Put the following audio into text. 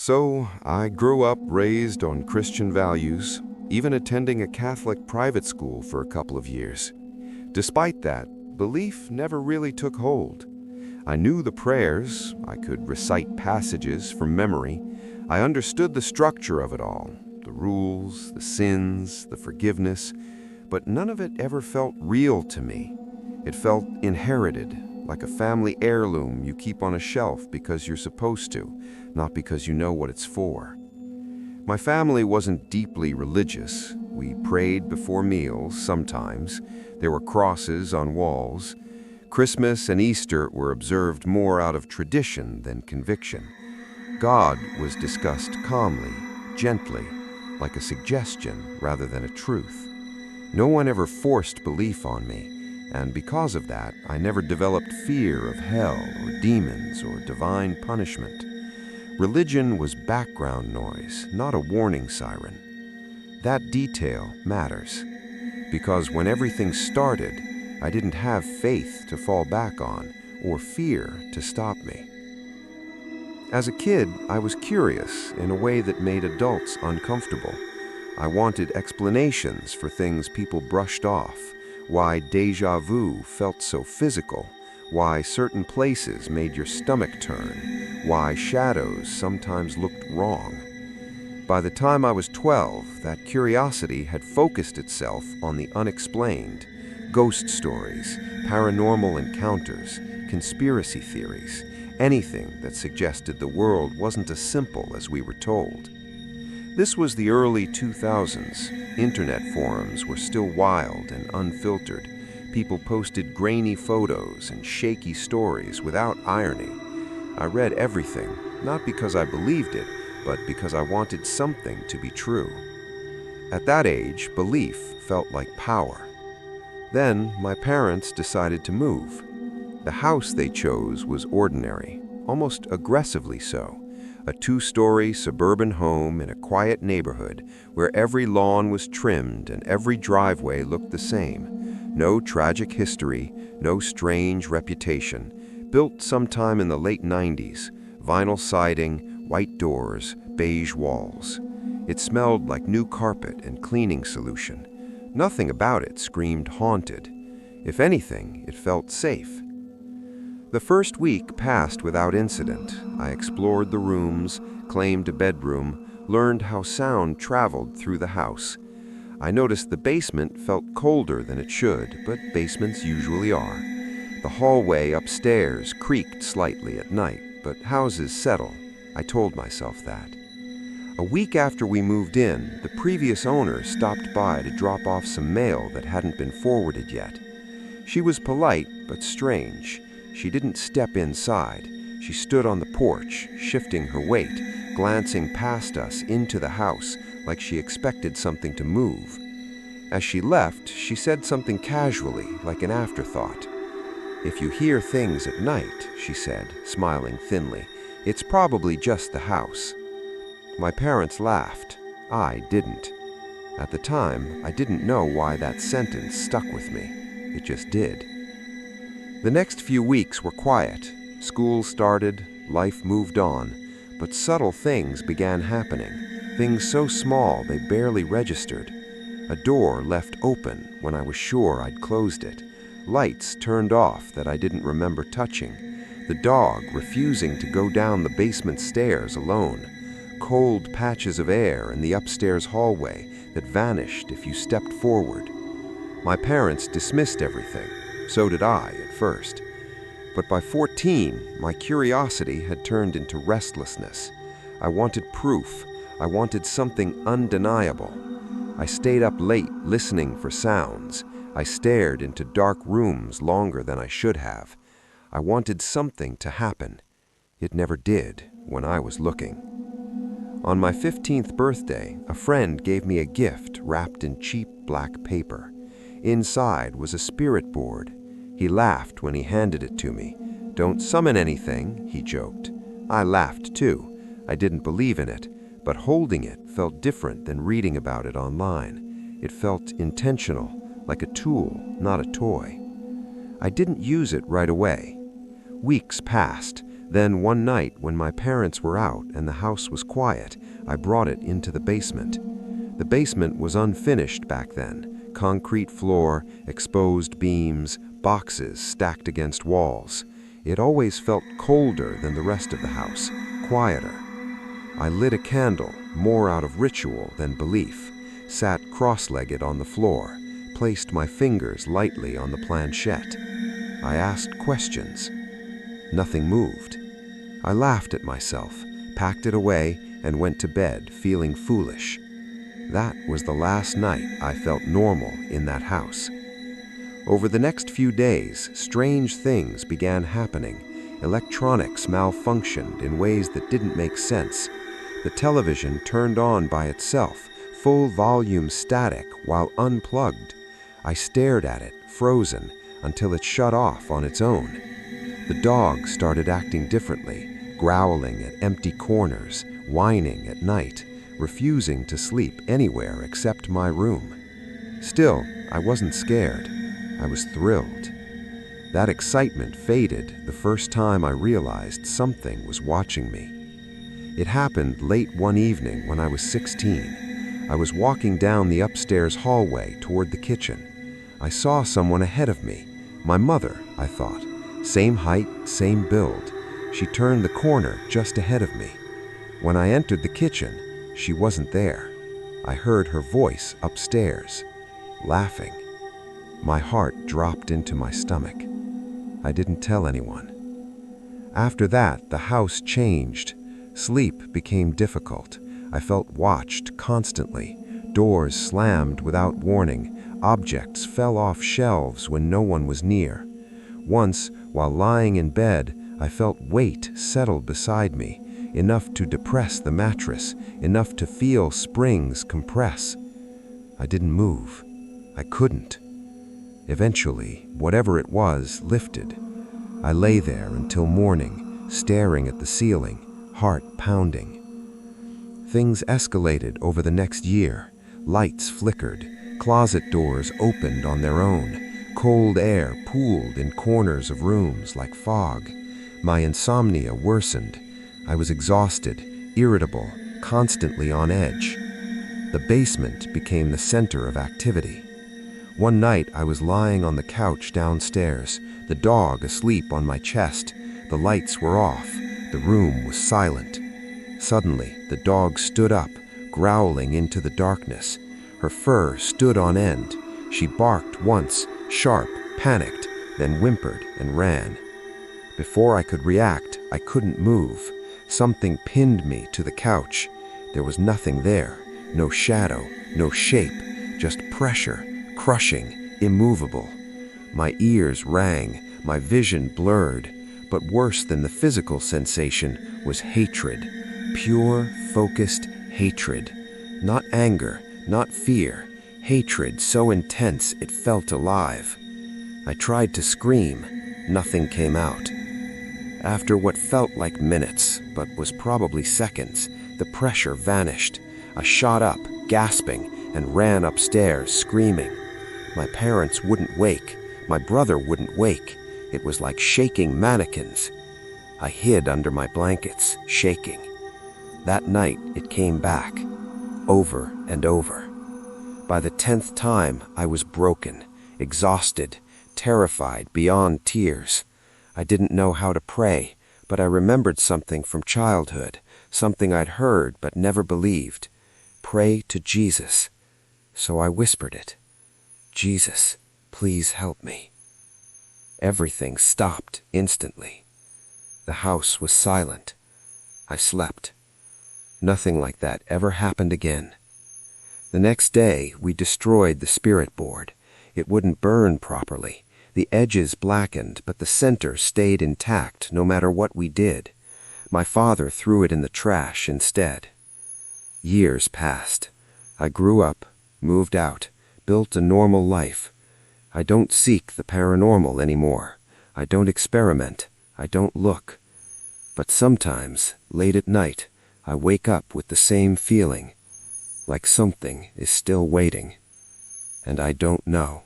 So, I grew up raised on Christian values, even attending a Catholic private school for a couple of years. Despite that, belief never really took hold. I knew the prayers, I could recite passages from memory, I understood the structure of it all, the rules, the sins, the forgiveness, but none of it ever felt real to me. It felt inherited, like a family heirloom you keep on a shelf because you're supposed to, not because you know what it's for. My family wasn't deeply religious. We prayed before meals sometimes. There were crosses on walls. Christmas and Easter were observed more out of tradition than conviction. God was discussed calmly, gently, like a suggestion rather than a truth. No one ever forced belief on me, and because of that, I never developed fear of hell or demons or divine punishment. Religion was background noise, not a warning siren. That detail matters, because when everything started, I didn't have faith to fall back on or fear to stop me. As a kid, I was curious in a way that made adults uncomfortable. I wanted explanations for things people brushed off, why déjà vu felt so physical, why certain places made your stomach turn, why shadows sometimes looked wrong. By the time I was 12, that curiosity had focused itself on the unexplained, ghost stories, paranormal encounters, conspiracy theories, anything that suggested the world wasn't as simple as we were told. This was the early 2000s. Internet forums were still wild and unfiltered. People posted grainy photos and shaky stories without irony. I read everything, not because I believed it, but because I wanted something to be true. At that age, belief felt like power. Then, my parents decided to move. The house they chose was ordinary, almost aggressively so. A 2-story suburban home in a quiet neighborhood where every lawn was trimmed and every driveway looked the same. No tragic history, no strange reputation. Built sometime in the late 90s, vinyl siding, white doors, beige walls. It smelled like new carpet and cleaning solution. Nothing about it screamed haunted. If anything, it felt safe. The first week passed without incident. I explored the rooms, claimed a bedroom, learned how sound traveled through the house. I noticed the basement felt colder than it should, but basements usually are. The hallway upstairs creaked slightly at night, but houses settle. I told myself that. A week after we moved in, the previous owner stopped by to drop off some mail that hadn't been forwarded yet. She was polite, but strange. She didn't step inside. She stood on the porch, shifting her weight, glancing past us into the house like she expected something to move. As she left, she said something casually, like an afterthought. "If you hear things at night," she said, smiling thinly, "it's probably just the house." My parents laughed. I didn't. At the time, I didn't know why that sentence stuck with me. It just did. The next few weeks were quiet. School started, life moved on, but subtle things began happening, things so small they barely registered. A door left open when I was sure I'd closed it. Lights turned off that I didn't remember touching. The dog refusing to go down the basement stairs alone. Cold patches of air in the upstairs hallway that vanished if you stepped forward. My parents dismissed everything. So did I at first. But by 14, my curiosity had turned into restlessness. I wanted proof. I wanted something undeniable. I stayed up late listening for sounds. I stared into dark rooms longer than I should have. I wanted something to happen. It never did when I was looking. On my 15th birthday, a friend gave me a gift wrapped in cheap black paper. Inside was a spirit board. He laughed when he handed it to me. "Don't summon anything," he joked. I laughed too. I didn't believe in it, but holding it felt different than reading about it online. It felt intentional, like a tool, not a toy. I didn't use it right away. Weeks passed. Then one night, when my parents were out and the house was quiet, I brought it into the basement. The basement was unfinished back then. Concrete floor, exposed beams, boxes stacked against walls. It always felt colder than the rest of the house, quieter. I lit a candle, more out of ritual than belief, sat cross-legged on the floor, placed my fingers lightly on the planchette. I asked questions. Nothing moved. I laughed at myself, packed it away, and went to bed feeling foolish. That was the last night I felt normal in that house. Over the next few days, strange things began happening. Electronics malfunctioned in ways that didn't make sense. The television turned on by itself, full volume static while unplugged. I stared at it, frozen, until it shut off on its own. The dog started acting differently, growling at empty corners, whining at night, refusing to sleep anywhere except my room. Still, I wasn't scared. I was thrilled. That excitement faded the first time I realized something was watching me. It happened late one evening when I was 16. I was walking down the upstairs hallway toward the kitchen. I saw someone ahead of me. My mother, I thought. Same height, same build. She turned the corner just ahead of me. When I entered the kitchen, she wasn't there. I heard her voice upstairs, laughing. My heart dropped into my stomach. I didn't tell anyone. After that, the house changed. Sleep became difficult. I felt watched constantly. Doors slammed without warning. Objects fell off shelves when no one was near. Once, while lying in bed, I felt weight settle beside me, enough to depress the mattress, enough to feel springs compress. I didn't move. I couldn't. Eventually, whatever it was lifted. I lay there until morning, staring at the ceiling, heart pounding. Things escalated over the next year. Lights flickered. Closet doors opened on their own. Cold air pooled in corners of rooms like fog. My insomnia worsened. I was exhausted, irritable, constantly on edge. The basement became the center of activity. One night I was lying on the couch downstairs, the dog asleep on my chest. The lights were off. The room was silent. Suddenly, the dog stood up, growling into the darkness. Her fur stood on end. She barked once, sharp, panicked, then whimpered and ran. Before I could react, I couldn't move. Something pinned me to the couch. There was nothing there, no shadow, no shape, just pressure, crushing, immovable. My ears rang, my vision blurred, but worse than the physical sensation was hatred. Pure, focused hatred. Not anger, not fear. Hatred so intense it felt alive. I tried to scream. Nothing came out. After what felt like minutes, but was probably seconds, the pressure vanished. I shot up, gasping, and ran upstairs, screaming. My parents wouldn't wake. My brother wouldn't wake. It was like shaking mannequins. I hid under my blankets, shaking. That night, it came back, over and over. By the 10th time, I was broken, exhausted, terrified beyond tears. I didn't know how to pray, but I remembered something from childhood, something I'd heard but never believed. Pray to Jesus. So I whispered it. Jesus, please help me. Everything stopped instantly. The house was silent. I slept. Nothing like that ever happened again. The next day, we destroyed the spirit board. It wouldn't burn properly. The edges blackened, but the center stayed intact no matter what we did. My father threw it in the trash instead. Years passed. I grew up, moved out, built a normal life. I don't seek the paranormal anymore. I don't experiment. I don't look. But sometimes, late at night, I wake up with the same feeling, like something is still waiting, and I don't know.